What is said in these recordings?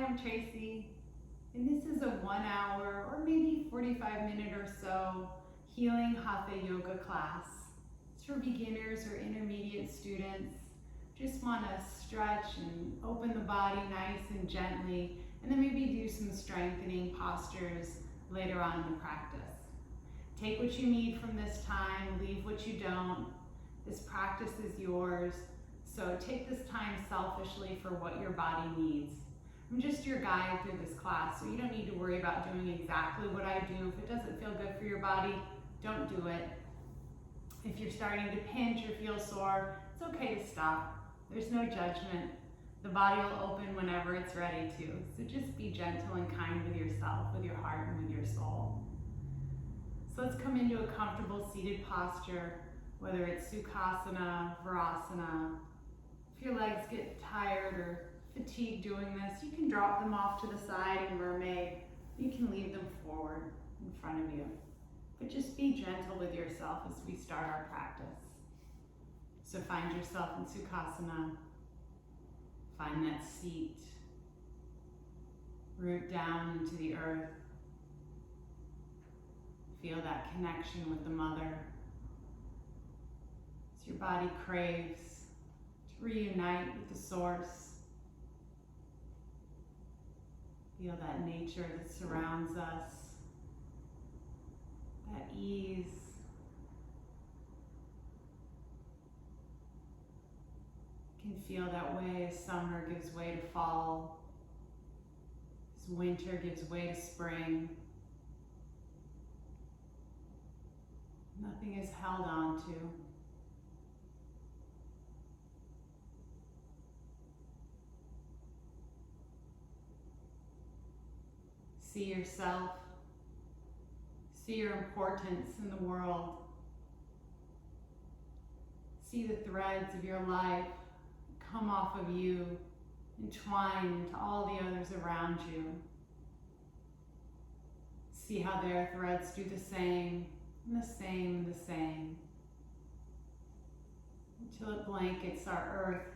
Hi, I'm Tracy, and this is a 1 hour or maybe 45-minute or so healing hatha yoga class. It's for beginners or intermediate students. Just want to stretch and open the body nice and gently, and then maybe do some strengthening postures later on in the practice. Take what you need from this time, leave what you don't. This practice is yours, so take this time selfishly for what your body needs. I'm just your guide through this class, so you don't need to worry about doing exactly what I do. If it doesn't feel good for your body, don't do it. If you're starting to pinch or feel sore, it's okay to stop. There's no judgment. The body will open whenever it's ready to. So just be gentle and kind with yourself, with your heart, and with your soul. So let's come into a comfortable seated posture, whether it's Sukhasana, Virasana. If your legs get tired or fatigued doing this, you can drop them off to the side in mermaid. You can leave them forward in front of you. But just be gentle with yourself as we start our practice. So find yourself in Sukhasana. Find that seat. Root down into the earth. Feel that connection with the mother. As your body craves to reunite with the source. Feel that nature that surrounds us. That ease. You can feel that way as summer gives way to fall. As winter gives way to spring. Nothing is held on to. See yourself. See your importance in the world. See the threads of your life come off of you, entwine into all the others around you. See how their threads do the same, and the same, and the same, until it blankets our earth.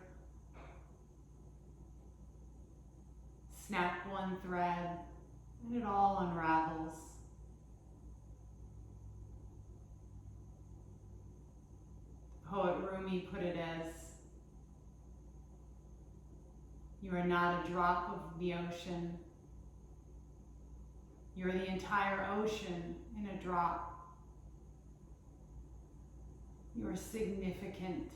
Snap one thread, and it all unravels. Poet Rumi put it as, you are not a drop of the ocean. You're the entire ocean in a drop. You are significant.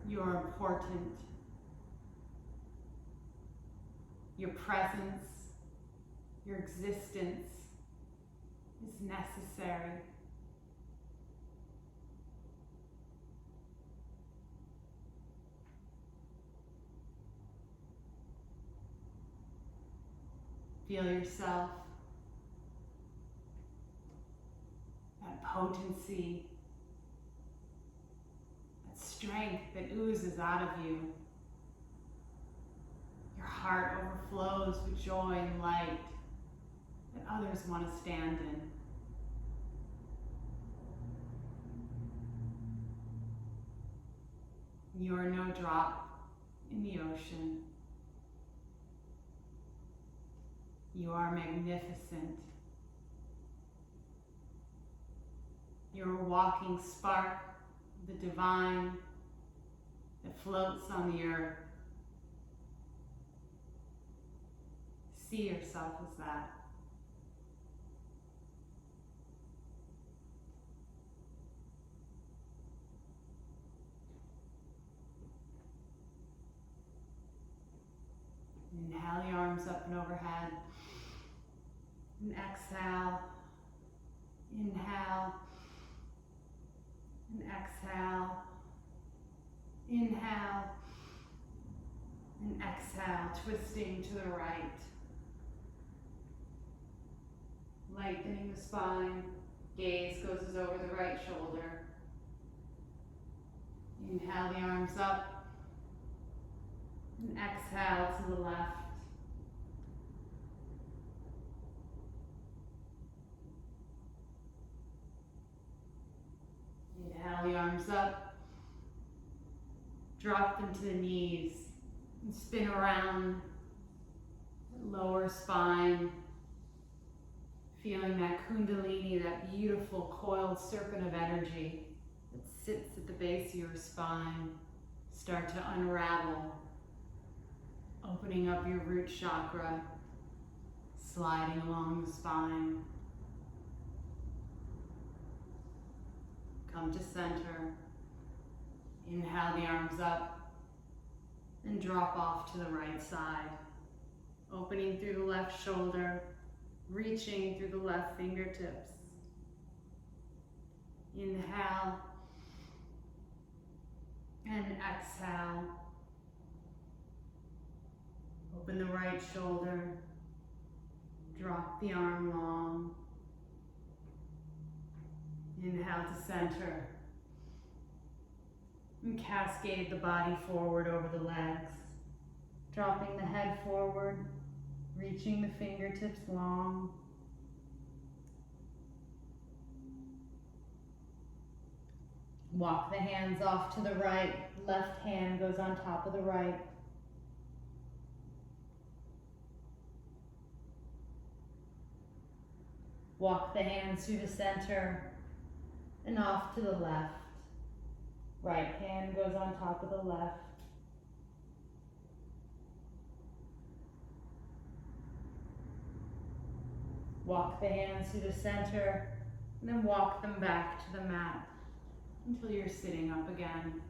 You are important. Your presence, your existence is necessary. Feel yourself, that potency, that strength that oozes out of you. Your heart overflows with joy and light that others want to stand in. You are no drop in the ocean. You are magnificent. You're a walking spark of the divine that floats on the earth. See yourself as that. Inhale your arms up and overhead. And exhale. Inhale. And exhale. Inhale. And exhale, twisting to the right. Lengthening the spine. Gaze goes over the right shoulder. Inhale the arms up. And exhale to the left. Inhale the arms up. Drop them to the knees. And spin around the lower spine, feeling that kundalini, that beautiful coiled serpent of energy that sits at the base of your spine, start to unravel, opening up your root chakra, sliding along the spine. Come to center. Inhale the arms up and drop off to the right side. Opening through the left shoulder, reaching through the left fingertips. Inhale and exhale. Open the right shoulder, drop the arm long. Inhale to center. And cascade the body forward over the legs. Dropping the head forward, reaching the fingertips long. Walk the hands off to the right. Left hand goes on top of the right. Walk the hands through the center and off to the left. Right hand goes on top of the left. Walk the hands through the center and then walk them back to the mat until you're sitting up again.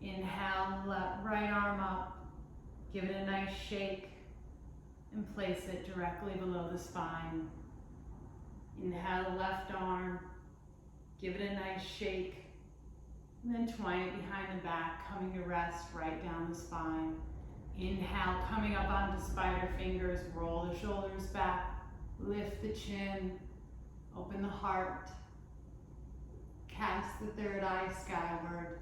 Inhale, right arm up, give it a nice shake and place it directly below the spine. Inhale, left arm, give it a nice shake, and then twine it behind the back, coming to rest right down the spine. Inhale, coming up onto spider fingers, roll the shoulders back, lift the chin, open the heart, cast the third eye skyward,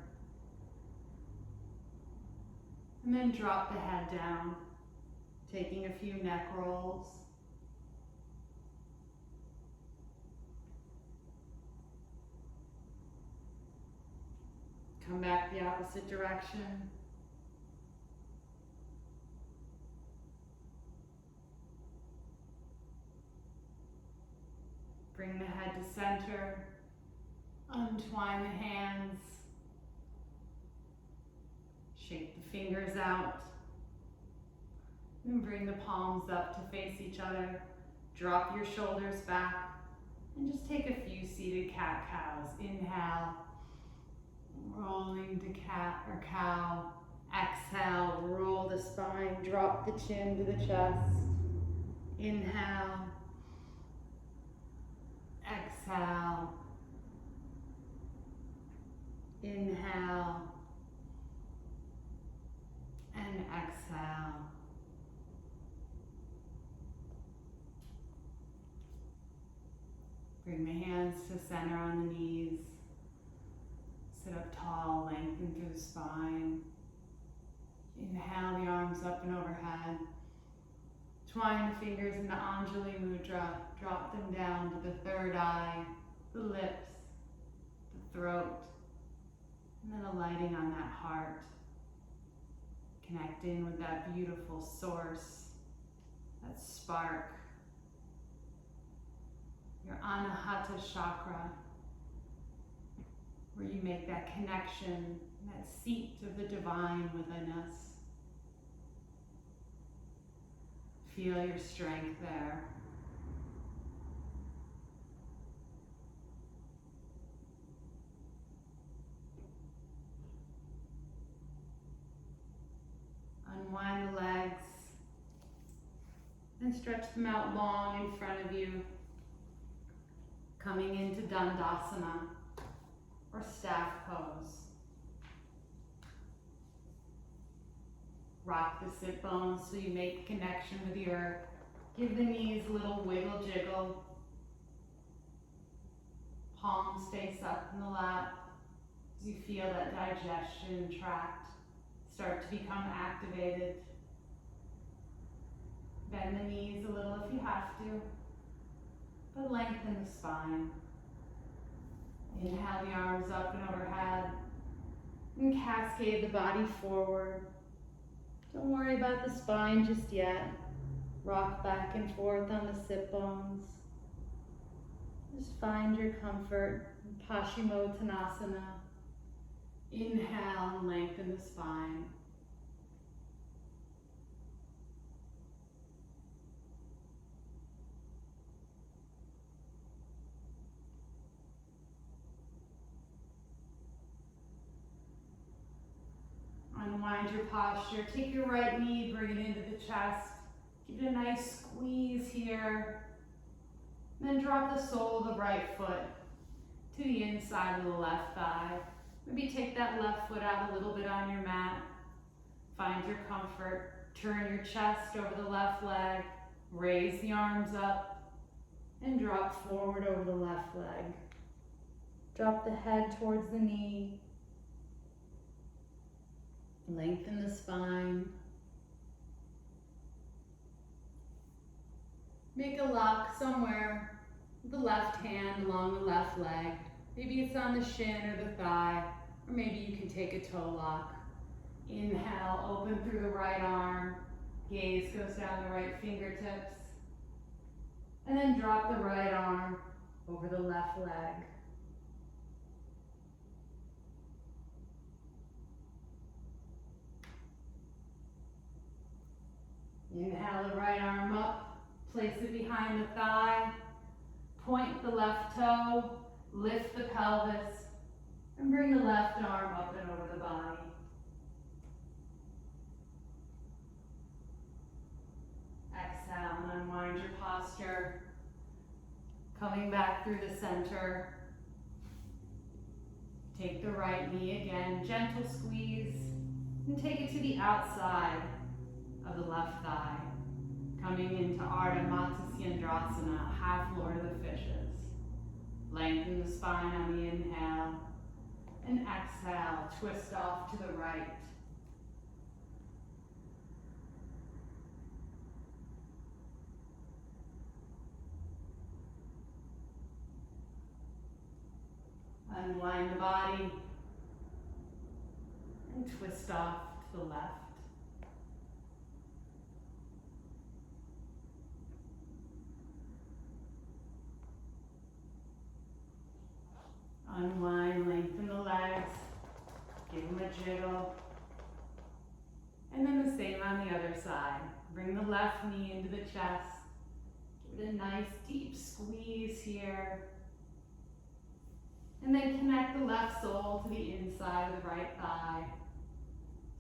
and then drop the head down, taking a few neck rolls. Come back the opposite direction. Bring the head to center. Untwine the hands. Shake the fingers out. And bring the palms up to face each other. Drop your shoulders back. And just take a few seated cat-cows. Inhale. Rolling to cat or cow. Exhale, roll the spine, drop the chin to the chest. Inhale. Exhale. Inhale. And exhale. Bring the hands to center on the knees. Sit up tall, lengthen through the spine. Inhale the arms up and overhead. Twine the fingers into Anjali Mudra. Drop them down to the third eye, the lips, the throat, and then alighting on that heart. Connecting with that beautiful source, that spark. Your Anahata chakra, where you make that connection, that seat of the divine within us. Feel your strength there. Unwind the legs and stretch them out long in front of you, coming into Dandasana, or staff pose. Rock the sit bones so you make connection with the earth. Give the knees a little wiggle jiggle. Palms face up in the lap as you feel that digestion tract start to become activated. Bend the knees a little if you have to, but lengthen the spine. Inhale the arms up and overhead, and cascade the body forward Don't worry about the spine just yet. Rock back and forth on the sit bones. Just find your comfort in Paschimottanasana. Inhale and lengthen the spine. Unwind your posture. Take your right knee, bring it into the chest. Give it a nice squeeze here. And then drop the sole of the right foot to the inside of the left thigh. Maybe take that left foot out a little bit on your mat. Find your comfort. Turn your chest over the left leg. Raise the arms up and drop forward over the left leg. Drop the head towards the knee. Lengthen the spine. Make a lock somewhere with the left hand along the left leg. Maybe it's on the shin or the thigh, or maybe you can take a toe lock. Inhale, open through the right arm. Gaze goes down the right fingertips. And then drop the right arm over the left leg. Inhale the right arm up, place it behind the thigh, point the left toe, lift the pelvis, and bring the left arm up and over the body. Exhale and unwind your posture, coming back through the center. Take the right knee again, gentle squeeze, and take it to the outside of the left thigh, coming into Ardha Matsyendrasana, half Lord of the Fishes. Lengthen the spine on the inhale, and exhale, twist off to the right. Unwind the body, and twist off to the left. Unwind, lengthen the legs, give them a jiggle. And then the same on the other side. Bring the left knee into the chest. Give it a nice deep squeeze here. And then connect the left sole to the inside of the right thigh.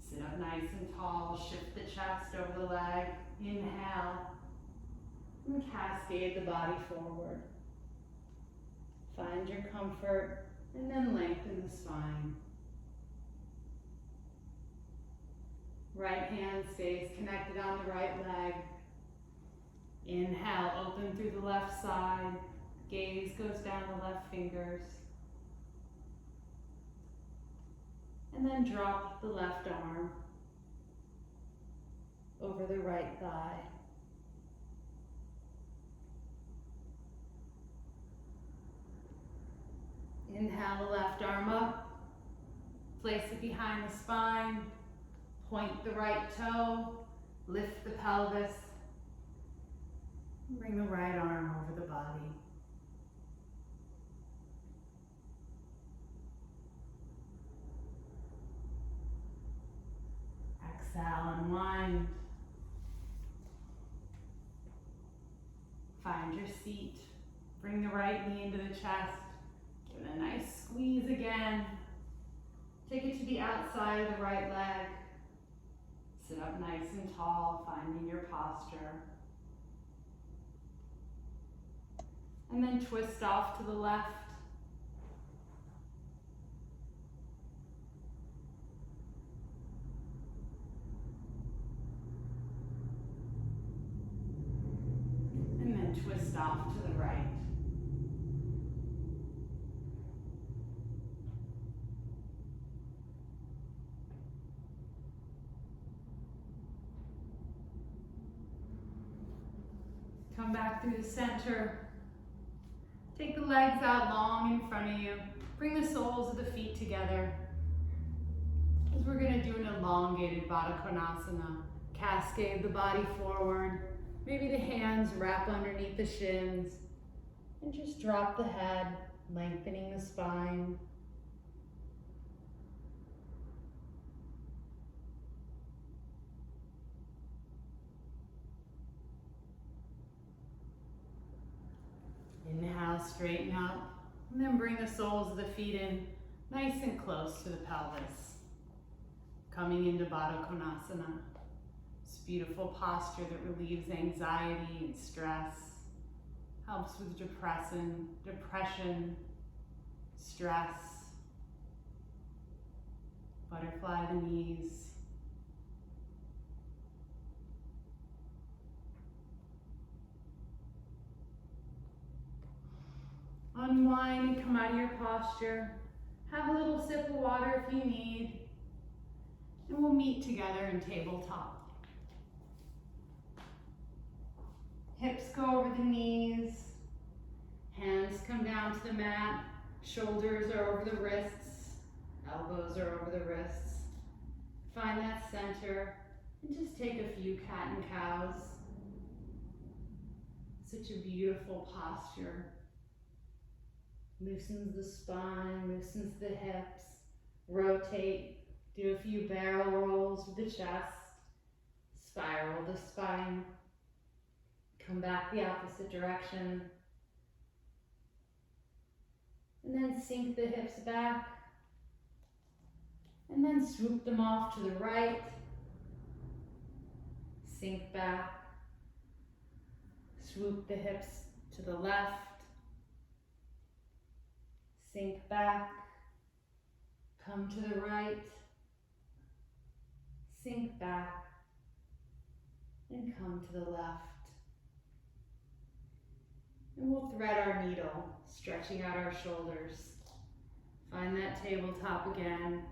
Sit up nice and tall, shift the chest over the leg. Inhale, and cascade the body forward. Find your comfort, and then lengthen the spine. Right hand stays connected on the right leg. Inhale, open through the left side. Gaze goes down the left fingers. And then drop the left arm over the right thigh. Inhale the left arm up, place it behind the spine, point the right toe, lift the pelvis, and bring the right arm over the body. Exhale, unwind. Find your seat, bring the right knee into the chest. Give it a nice squeeze again. Take it to the outside of the right leg. Sit up nice and tall, finding your posture. And then twist off to the left. And then twist off to the right. Come back through the center. Take the legs out long in front of you. Bring the soles of the feet together. As we're gonna do an elongated Baddha Konasana. Cascade the body forward. Maybe the hands wrap underneath the shins. And just drop the head, lengthening the spine. Inhale, straighten up, and then bring the soles of the feet in nice and close to the pelvis. Coming into Baddha Konasana. This beautiful posture that relieves anxiety and stress, helps with depression, stress. Butterfly the knees. Unwind and come out of your posture. Have a little sip of water if you need. And we'll meet together in tabletop. Hips go over the knees. Hands come down to the mat. Shoulders are over the wrists. Elbows are over the wrists. Find that center and just take a few cat and cows. Such a beautiful posture. Loosens the spine, loosens the hips. Rotate, do a few barrel rolls with the chest. Spiral the spine. Come back the opposite direction. And then sink the hips back. And then swoop them off to the right. Sink back. Swoop the hips to the left. Sink back. Come to the right. Sink back. And come to the left. And we'll thread our needle, stretching out our shoulders. Find that tabletop again.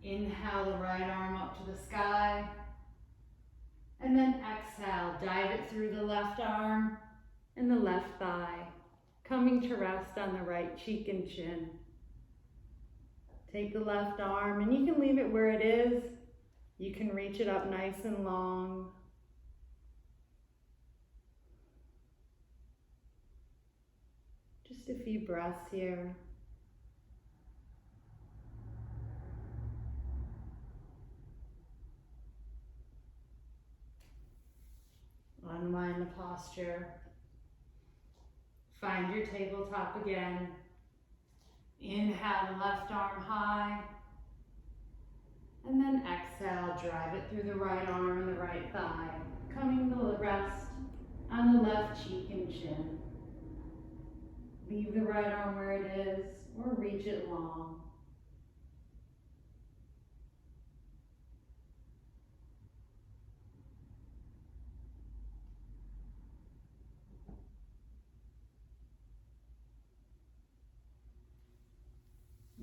Inhale the right arm up to the sky. And then exhale, dive it through the left arm and the left thigh, coming to rest on the right cheek and chin. Take the left arm and you can leave it where it is. You can reach it up nice and long. Just a few breaths here. Unwind the posture. Find your tabletop again. Inhale the left arm high. And then exhale, drive it through the right arm and the right thigh, coming to rest on the left cheek and chin. Leave the right arm where it is, or reach it long.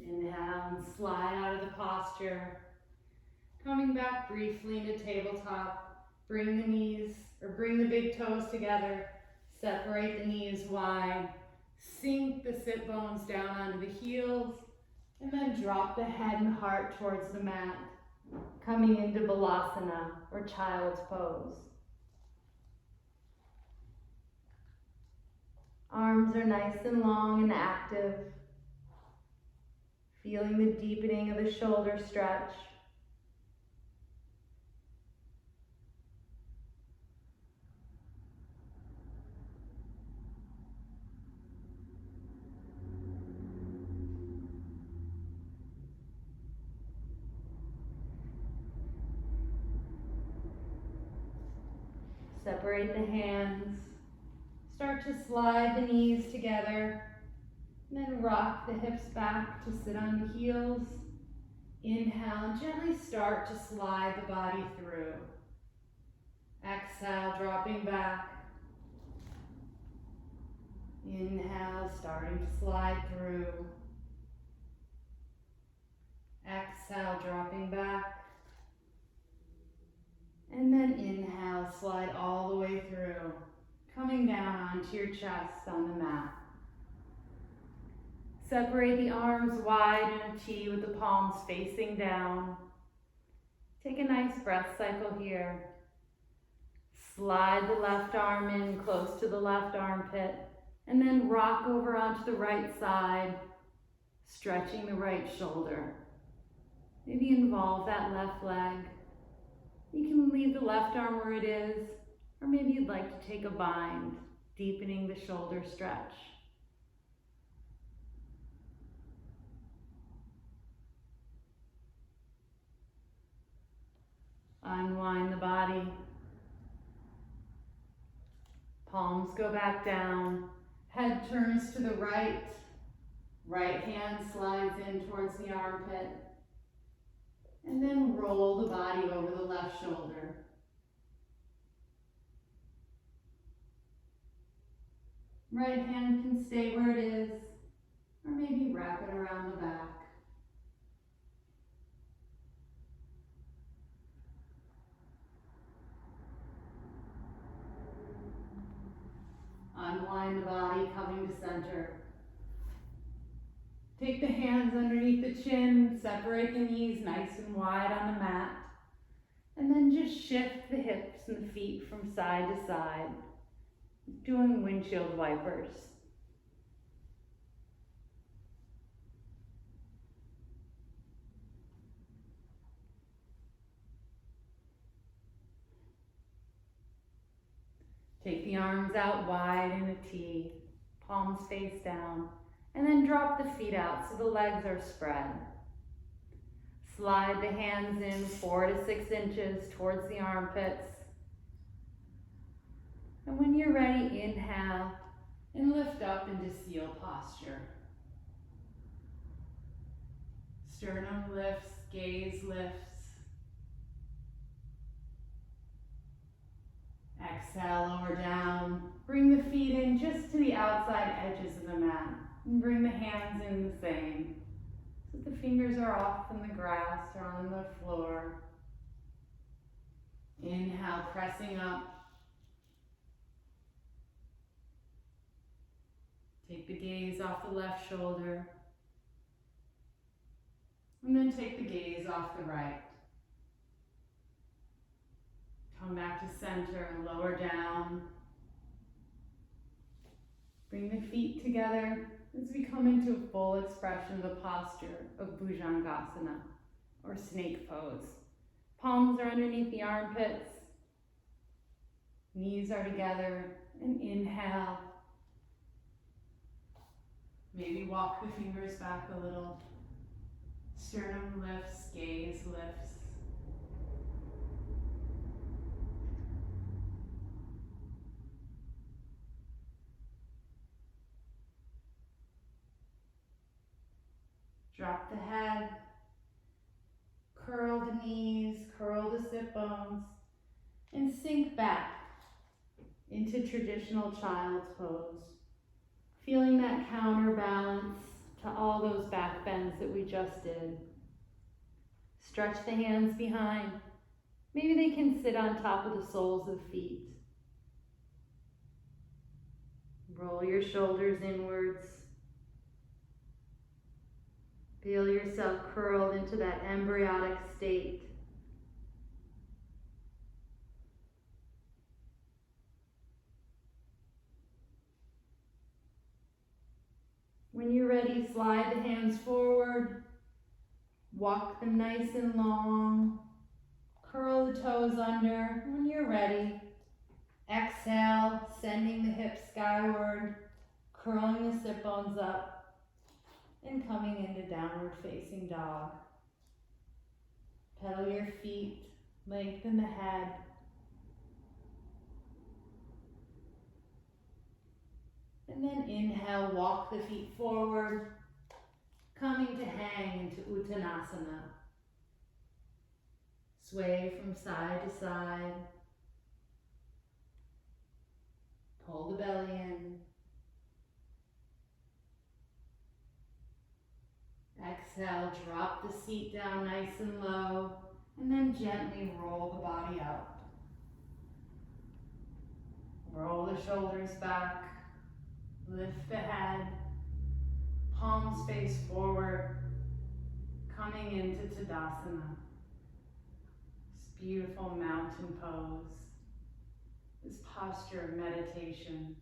Inhale and slide out of the posture. Coming back briefly into tabletop. Bring the knees, or bring the big toes together. Separate the knees wide. Sink the sit bones down onto the heels. And then drop the head and heart towards the mat. Coming into Balasana, or child's pose. Arms are nice and long and active. Feeling the deepening of the shoulder stretch. Separate the hands. Start to slide the knees together. And then rock the hips back to sit on the heels. Inhale, gently start to slide the body through. Exhale, dropping back. Inhale, starting to slide through. Exhale, dropping back. And then inhale, slide all the way through, coming down onto your chest on the mat. Separate the arms wide in a T with the palms facing down. Take a nice breath cycle here. Slide the left arm in close to the left armpit, and then rock over onto the right side, stretching the right shoulder. Maybe involve that left leg. You can leave the left arm where it is, or maybe you'd like to take a bind, deepening the shoulder stretch. Unwind the body. Palms go back down. Head turns to the right. Right hand slides in towards the armpit. And then roll the body over the left shoulder. Right hand can stay where it is, or maybe wrap it around the back. Unwind the body, coming to center. Take the hands underneath the chin, separate the knees nice and wide on the mat, and then just shift the hips and the feet from side to side, doing windshield wipers. Take the arms out wide in a T, palms face down, and then drop the feet out so the legs are spread. Slide the hands in 4 to 6 inches towards the armpits. And when you're ready, inhale and lift up into seal posture. Sternum lifts, gaze lifts. Exhale, lower down. Bring the feet in just to the outside edges of the mat. And bring the hands in the same. So the fingers are off in the grass or on the floor. Inhale, pressing up. Take the gaze off the left shoulder. And then take the gaze off the right. Come back to center and lower down. Bring the feet together as we come into a full expression of the posture of Bhujangasana, or snake pose. Palms are underneath the armpits. Knees are together, and inhale. Maybe walk the fingers back a little. Sternum lifts, gaze lifts. Drop the head, curl the knees, curl the sit bones, and sink back into traditional child's pose. Feeling that counterbalance to all those back bends that we just did. Stretch the hands behind. Maybe they can sit on top of the soles of the feet. Roll your shoulders inwards. Feel yourself curled into that embryonic state. When you're ready, slide the hands forward. Walk them nice and long. Curl the toes under. When you're ready, exhale, sending the hips skyward, curling the sit bones up, and coming into downward facing dog. Pedal your feet, lengthen the head. And then inhale, walk the feet forward, coming to hang into Uttanasana. Sway from side to side. Pull the belly in. Exhale, drop the seat down nice and low, and then gently roll the body out. Roll the shoulders back, lift the head, palms face forward, coming into Tadasana. beautiful mountain pose, this posture of meditation.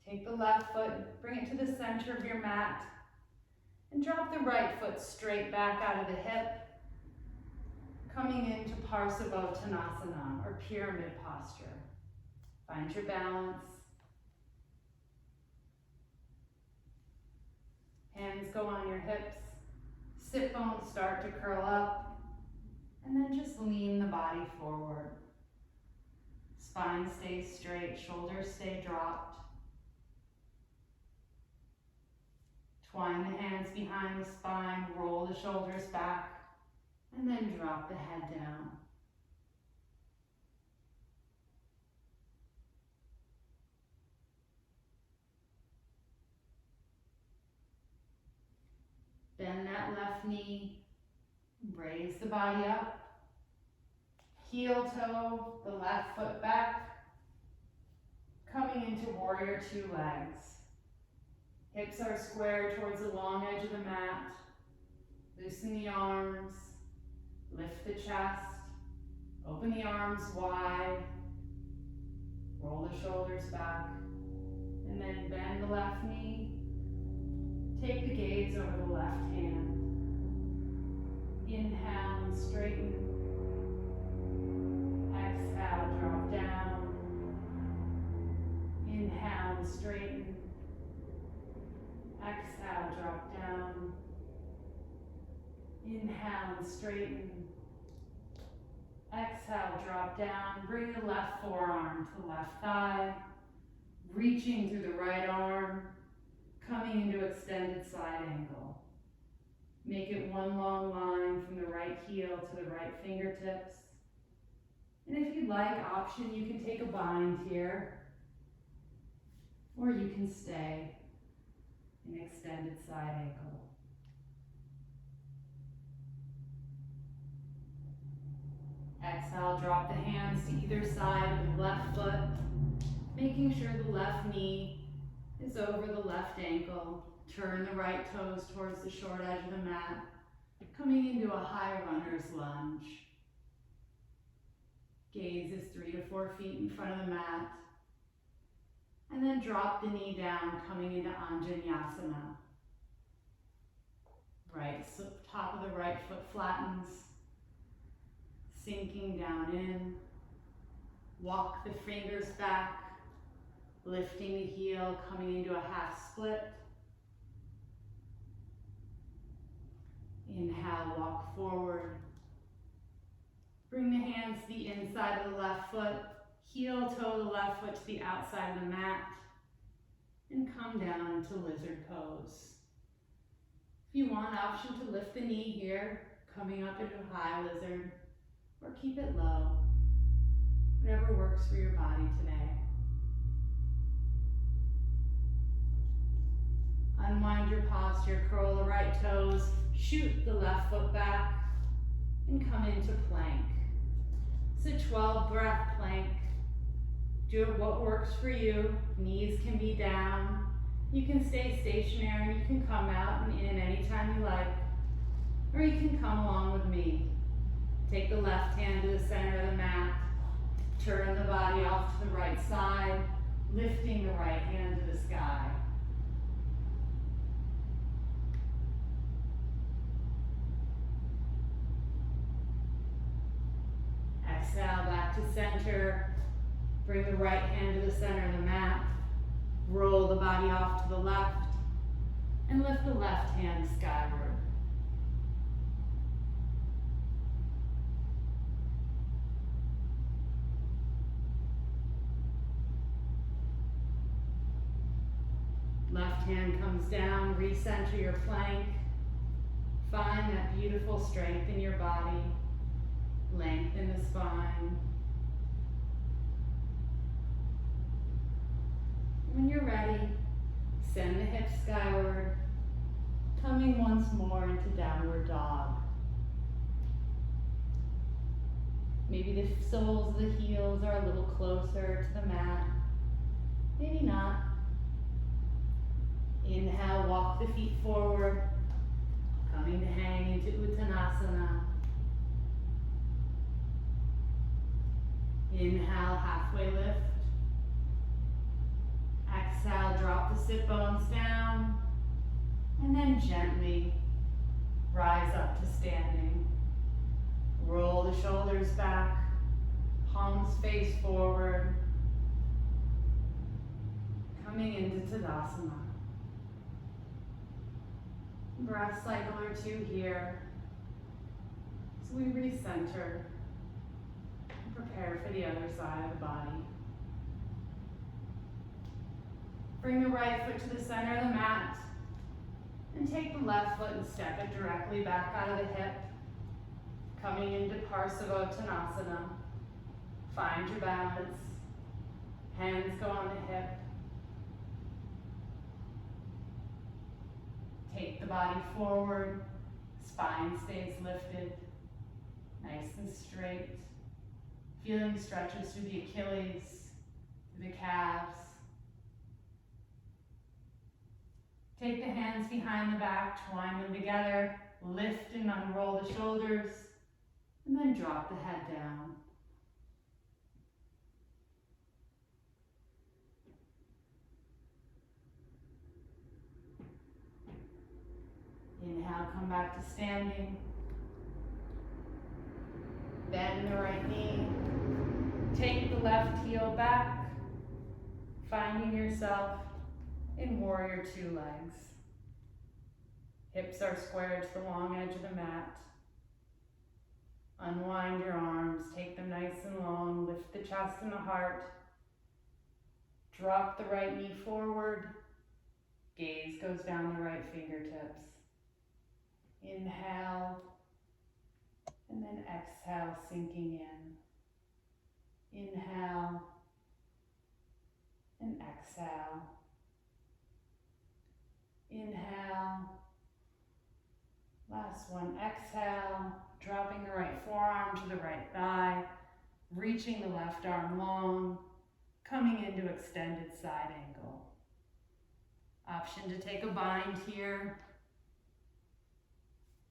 Take the left foot, bring it to the center of your mat, and drop the right foot straight back out of the hip, coming into Parsvottanasana, or pyramid posture. Find your balance. Hands go on your hips. Sit bones start to curl up, and then just lean the body forward. Spine stays straight, shoulders stay dropped. Twine the hands behind the spine, roll the shoulders back, and then drop the head down. Bend that left knee, raise the body up, heel toe the left foot back, coming into warrior two legs. Hips are square towards the long edge of the mat. Loosen the arms, lift the chest, open the arms wide, roll the shoulders back, and then bend the left knee. Take the gaze over the left hand. Inhale and straighten. Exhale, drop down. Inhale and straighten. Exhale, drop down. Inhale and straighten. Exhale, drop down. Bring the left forearm to the left thigh. Reaching through the right arm. Coming into extended side angle. Make it one long line from the right heel to the right fingertips. And if you'd like, option, you can take a bind here, or you can stay in extended side angle. Exhale, drop the hands to either side of the left foot, making sure the left knee is over the left ankle. Turn the right toes towards the short edge of the mat, coming into a high runner's lunge. Gaze is 3 to 4 feet in front of the mat. And then drop the knee down, coming into Anjaneyasana. Top of the right foot flattens, sinking down in. Walk the fingers back, lifting the heel, coming into a half split. Inhale, walk forward. Bring the hands to the inside of the left foot, heel toe the left foot to the outside of the mat, and come down into lizard pose. If you want, option to lift the knee here, coming up into high lizard, or keep it low, whatever works for your body today. Unwind your posture, curl the right toes, shoot the left foot back, and come into plank. It's a 12 breath plank. Do what works for you. Knees can be down. You can stay stationary. You can come out and in anytime you like. Or you can come along with me. Take the left hand to the center of the mat. Turn the body off to the right side, lifting the right hand to the sky. Exhale back to center. Bring the right hand to the center of the mat. Roll the body off to the left and lift the left hand skyward. Left hand comes down, recenter your plank. Find that beautiful strength in your body. Lengthen the spine. When you're ready, send the hips skyward, coming once more into downward dog. Maybe the soles of the heels are a little closer to the mat. Maybe not. Inhale, walk the feet forward, coming to hang into Uttanasana. Inhale, halfway lift. Exhale, drop the sit bones down, and then gently rise up to standing. Roll the shoulders back, palms face forward, coming into Tadasana. Breath cycle or two here as we recenter and prepare for the other side of the body. Bring the right foot to the center of the mat and take the left foot and step it directly back out of the hip, coming into Parsavottanasana. Find your balance. Hands go on the hip. Take the body forward. Spine stays lifted, nice and straight. Feeling stretches through the Achilles, through the calves. Take the hands behind the back, twine them together, lift and unroll the shoulders, and then drop the head down. Inhale, come back to standing. Bend the right knee. Take the left heel back, finding yourself in warrior two legs. Hips are squared to the long edge of the mat. Unwind your arms, take them nice and long, lift the chest and the heart. Drop the right knee forward, gaze goes down the right fingertips. Inhale, and then exhale, sinking in. Inhale, and exhale. Inhale. Last one, exhale, dropping the right forearm to the right thigh, reaching the left arm long, coming into extended side angle. Option to take a bind here,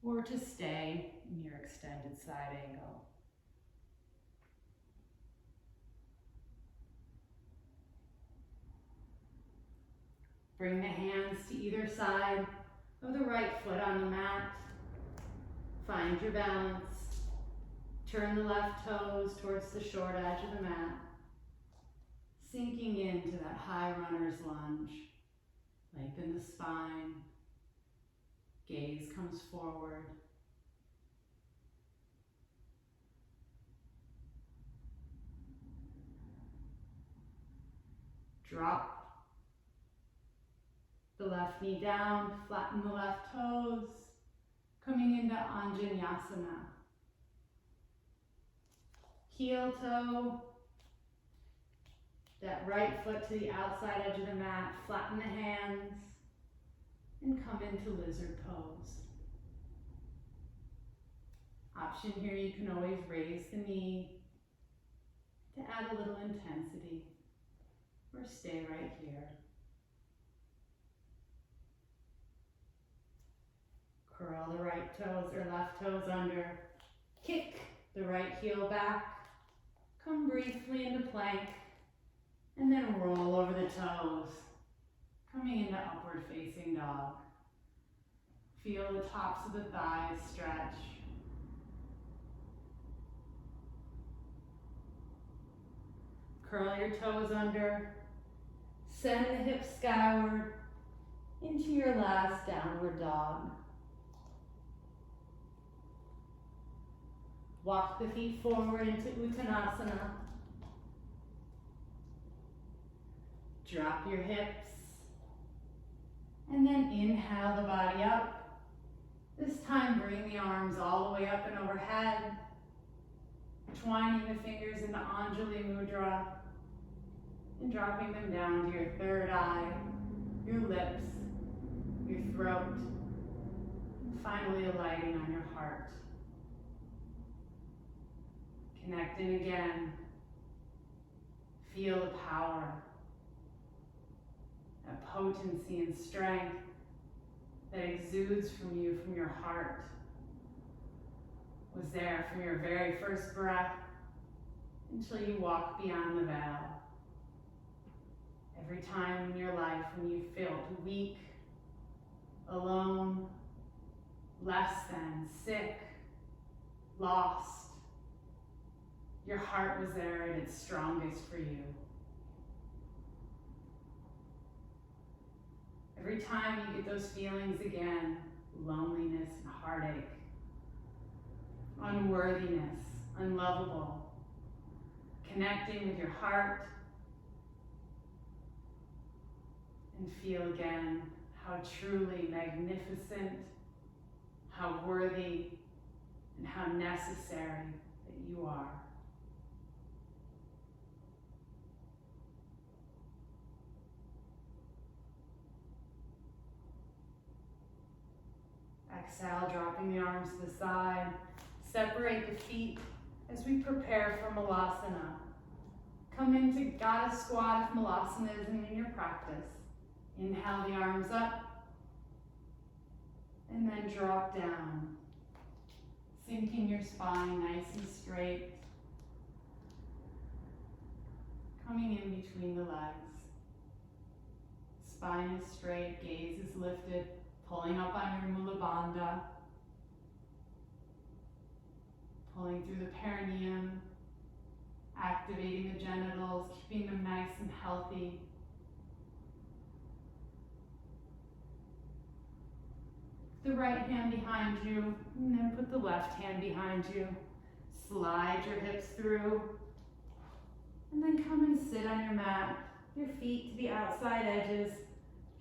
or to stay in your extended side angle. Bring the hands to either side of the right foot on the mat. Find your balance. Turn the left toes towards the short edge of the mat, sinking into that high runner's lunge. Lengthen the spine. Gaze comes forward. Drop the left knee down, flatten the left toes, coming into Anjaneyasana. Heel toe, that right foot to the outside edge of the mat, flatten the hands, and come into lizard pose. Option here, you can always raise the knee to add a little intensity, or stay right here. Curl the right toes or left toes under. Kick the right heel back. Come briefly into plank. And then roll over the toes. Coming into upward facing dog. Feel the tops of the thighs stretch. Curl your toes under. Send the hips skyward into your last downward dog. Walk the feet forward into Uttanasana. Drop your hips. And then inhale the body up. This time bring the arms all the way up and overhead. Twining the fingers into Anjali Mudra. And dropping them down to your third eye, your lips, your throat. And finally alighting on your heart. Connecting again. Feel the power, that potency and strength that exudes from you, from your heart, was there from your very first breath until you walk beyond the veil. Every time in your life when you felt weak, alone, less than, sick, lost, your heart was there at its strongest for you. Every time you get those feelings again, loneliness and heartache, unworthiness, unlovable, connecting with your heart, and feel again how truly magnificent, how worthy, and how necessary that you are. Exhale, dropping the arms to the side. Separate the feet as we prepare for Malasana. Come into Goddess Squat if Malasana isn't in your practice. Inhale the arms up, and then drop down. Sinking your spine nice and straight. Coming in between the legs. Spine is straight, gaze is lifted, pulling up on your Mula Bandha. Pulling through the perineum, activating the genitals, keeping them nice and healthy. The right hand behind you, and then put the left hand behind you. Slide your hips through, and then come and sit on your mat. Your feet to the outside edges,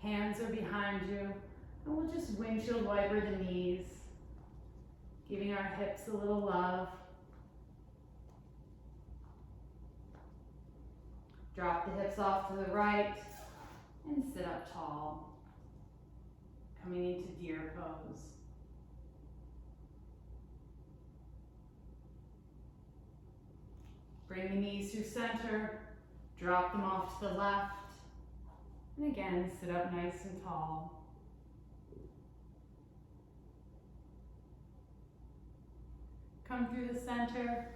hands are behind you, and we'll just windshield wiper the knees, giving our hips a little love. Drop the hips off to the right and sit up tall. Coming into deer pose. Bring the knees through center, drop them off to the left, and again, sit up nice and tall. Come through the center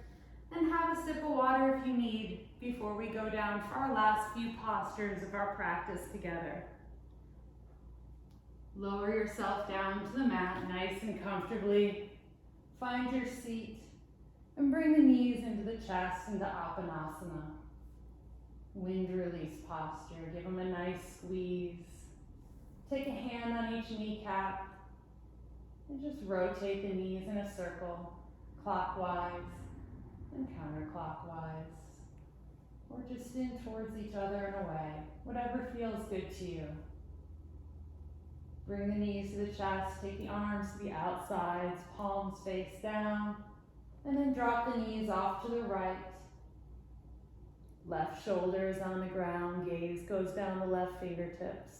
and have a sip of water if you need before we go down for our last few postures of our practice together. Lower yourself down to the mat nice and comfortably. Find your seat and bring the knees into the chest into Apanasana. Wind release posture. Give them a nice squeeze. Take a hand on each kneecap and just rotate the knees in a circle, clockwise and counterclockwise, or just in towards each other and away, whatever feels good to you. Bring the knees to the chest, take the arms to the outsides, palms face down, and then drop the knees off to the right. Left shoulder is on the ground, gaze goes down the left fingertips.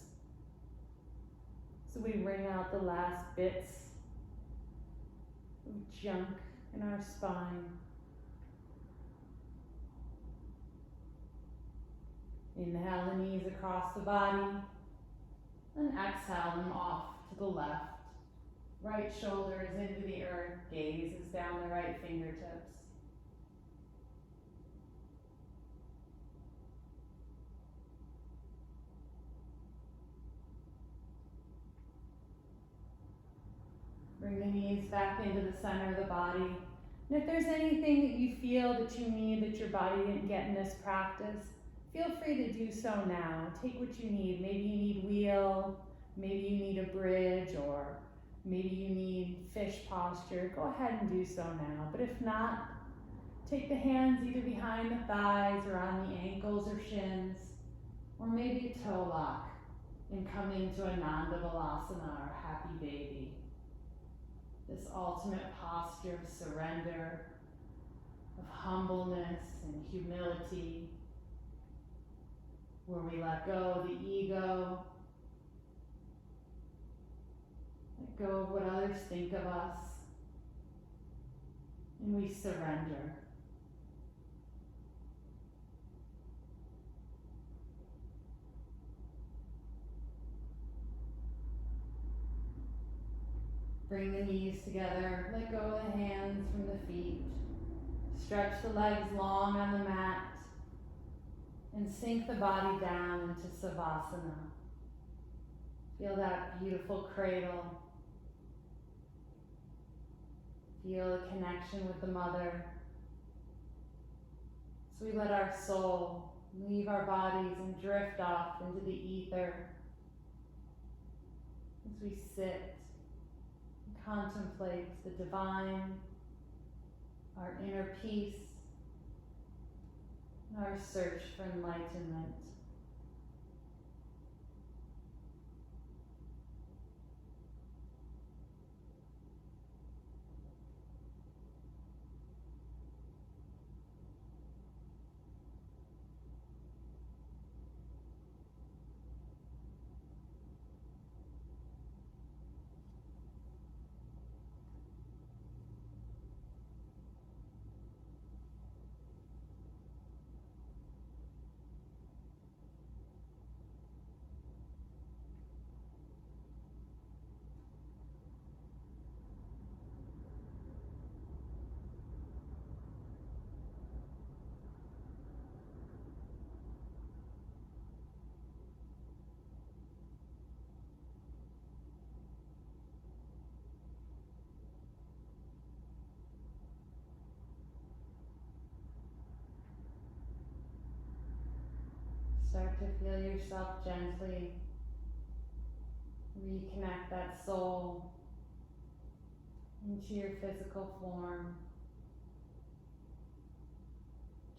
So we wring out the last bits of junk in our spine. Inhale the knees across the body, and exhale them off to the left. Right shoulder is into the earth, gaze is down the right fingertips. Bring the knees back into the center of the body. And if there's anything that you feel that you need that your body didn't get in this practice, feel free to do so now. Take what you need. Maybe you need wheel, maybe you need a bridge, or maybe you need fish posture. Go ahead and do so now. But if not, take the hands either behind the thighs or on the ankles or shins, or maybe a toe lock, and come into Ananda Balasana, or happy baby. This ultimate posture of surrender, of humbleness and humility, where we let go of the ego, let go of what others think of us, and we surrender. Bring the knees together, let go of the hands from the feet. Stretch the legs long on the mat and sink the body down into Savasana. Feel that beautiful cradle. Feel a connection with the mother. So we let our soul leave our bodies and drift off into the ether as we sit and contemplate the divine, our inner peace, and our search for enlightenment. Start to feel yourself gently reconnect that soul into your physical form.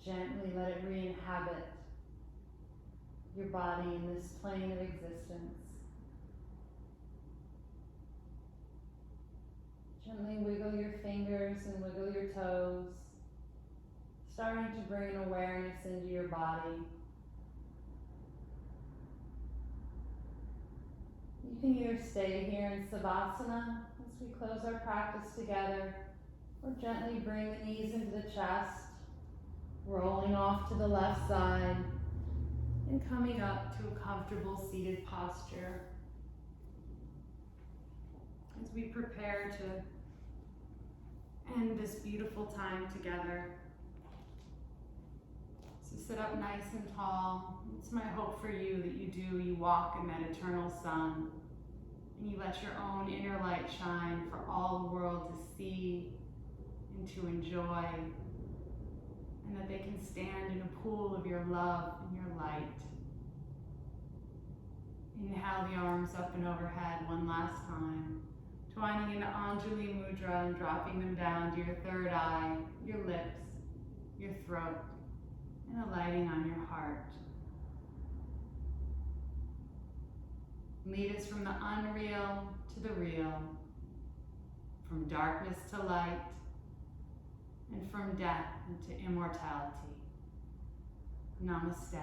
Gently let it re-inhabit your body in this plane of existence. Gently wiggle your fingers and wiggle your toes, starting to bring awareness into your body. You can either stay here in Savasana as we close our practice together, or gently bring the knees into the chest, rolling off to the left side, and coming up to a comfortable seated posture. As we prepare to end this beautiful time together. So sit up nice and tall. It's my hope for you that you walk in that eternal sun, and you let your own inner light shine for all the world to see and to enjoy, and that they can stand in a pool of your love and your light. Inhale the arms up and overhead one last time, twining into Anjali Mudra and dropping them down to your third eye, your lips, your throat, and alighting on your heart. Lead us from the unreal to the real, from darkness to light, and from death into immortality. Namaste.